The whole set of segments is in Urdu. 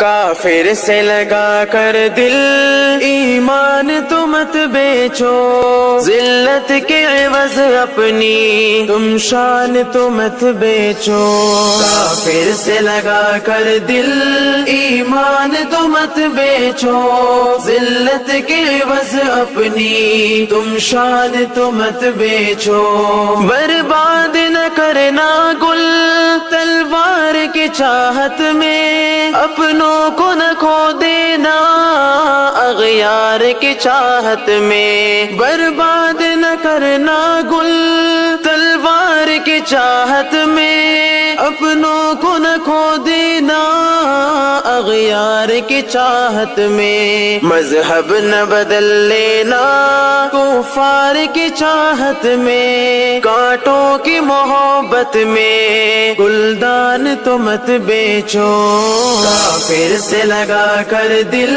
کافر سے لگا کر دل ایمان تو مت بیچو، ذلت کے عوض اپنی تم شان تو مت بیچو۔ کافر سے لگا کر دل ایمان تو مت بیچو، ذلت کے عوض اپنی تم شان تو مت بیچو۔ برباد نہ کرنا گل تلوار کی چاہت میں، اپنوں کو نہ کھو دینا اغیار کی چاہت میں۔ برباد نہ کرنا گل تلوار کی چاہت میں، اپنوں کو نہ کھو دینا اغیار کی چاہت میں۔ مذہب نہ بدل لینا کفار کی چاہت میں، کانٹوں کی محبت میں گلدان تو مت بیچو۔ کافر سے لگا کر دل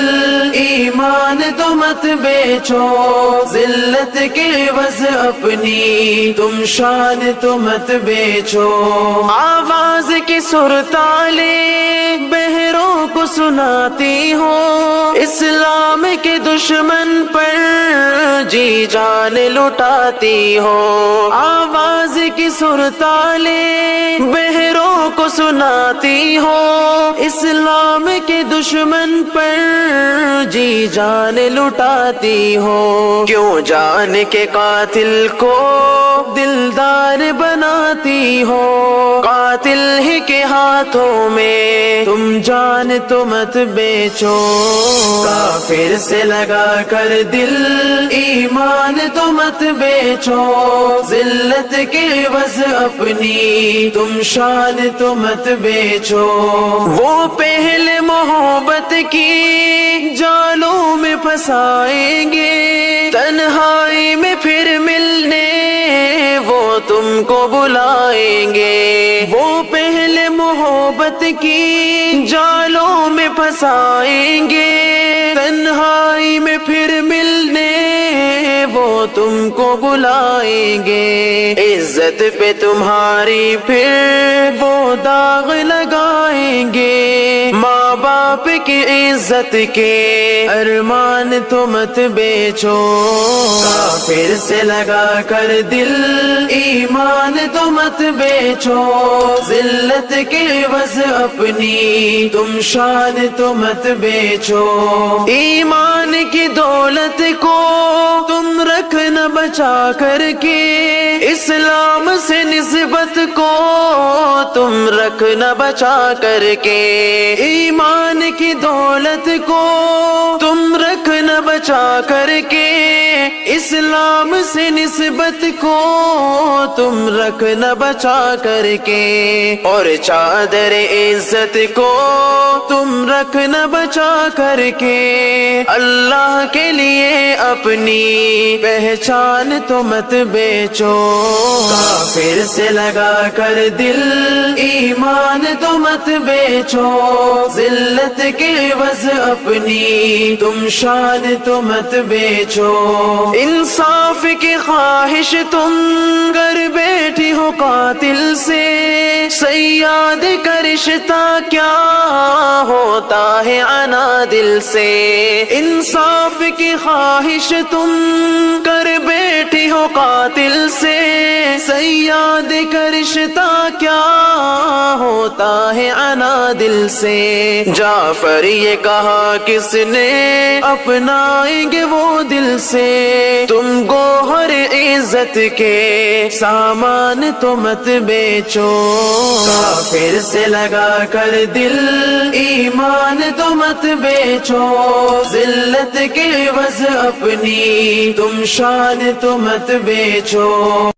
ایمان تو مت بیچو، ذلت کے عوض اپنی تم شان تو مت بیچو۔ آواز کی سرتالیں بہروں کو سناتی ہو، اسلام کے دشمن پر جی جان لٹاتی ہو۔ آواز کی سرتالیں بہروں کو سناتی ہو، اسلام کے دشمن پر جی جان لٹاتی ہو۔ کیوں جان کے قاتل کو دلدار بناتی ہو، قاتل ہی کے ہاتھوں میں تم جان تو مت بیچو۔ کافر سے لگا کر دل ایمان تو مت بیچو، ذلت کے عوض اپنی تم شان تو مت بیچو۔ وہ پہلے محبت کی جالوں میں پھنسائیں گے، تنہائی میں پھر ملنے وہ تم کو بلائیں گے۔ وہ پہلے محبت کی جالوں میں پھنسائیں گے، تنہائی میں پھر ملنے وہ تم کو بلائیں گے۔ عزت پہ تمہاری پھر وہ داغ لگائیں گے، ماں باپ کی عزت کے ارمان تو مت بیچو۔ کافر سے لگا کر دل ایمان تو مت بیچو، ذلت کے عوض اپنی تم شان تو مت بیچو۔ ایمان کی دولت کو تم رکھنا بچا کر کے، اسلام سے نسبت کو تم رکھنا بچا کر کے۔ ایمان کی دولت کو تم رکھنا بچا کر کے، اسلام سے نسبت کو تم رکھنا بچا کر کے۔ اور چادر عزت کو تم رکھنا بچا کر کے، اللہ کے لیے اپنی پہچان تو مت بیچو۔ کافر سے لگا کر دل ایمان تو مت بیچو، ذلت کے عوض اپنی تم شان تو مت بیچو۔ انصاف کی خواہش تم گر بیٹھی ہو قاتل سے، صیاد کا رشتہ کیا ہوتا ہے عنادل سے۔ انصاف کی خواہش تم کر بیٹھی ہو قاتل سے، صیاد کا رشتہ کیا ہوتا ہے عنادل سے۔ جعفر یہ کہا کس نے اپنائیں گے وہ دل سے، تم گوہر عزت کے سامان تو مت بیچو۔ کافر سے لگا کر دل ایمان تو مت بیچو، ذلت کے عوض اپنی تم شان تو مت بیچو۔